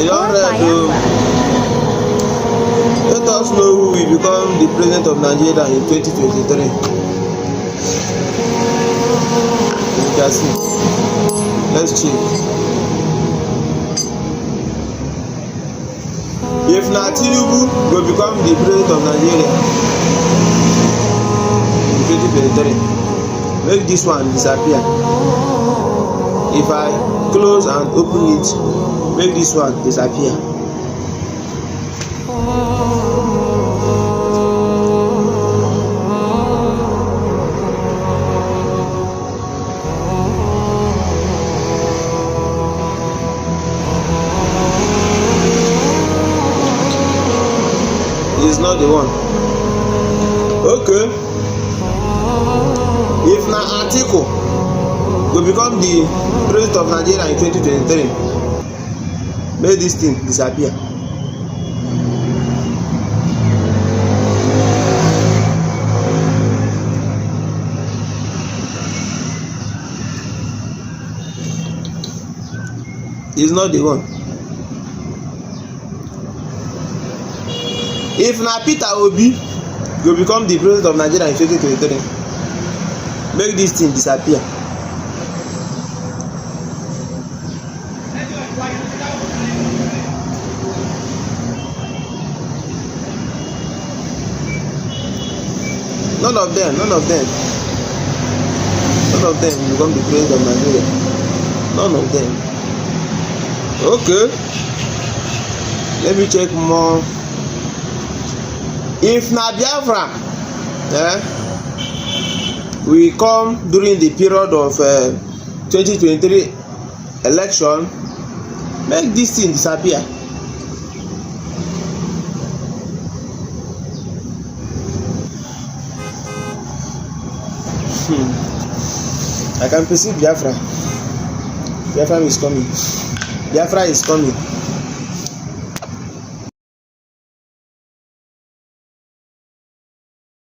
You don't read to let us know who will become the president of Nigeria in 2023. You can see. Let's check. If na Tinubu will become the president of Nigeria in 2023, make this one disappear. If I close and open it, make this one disappear. Is not the one. Okay. If na Atiku go become the president of Nigeria in 2023, make this thing disappear. Is not the one. If na Peter Obi go become the president of Nigeria in 2023, make this thing disappear. None of them will become the president of Nigeria. None of them. Okay. Let me check more. If na Biafra we come during the period of 2023 election, make this thing disappear. I can perceive Biafra. Biafra is coming. Biafra is coming.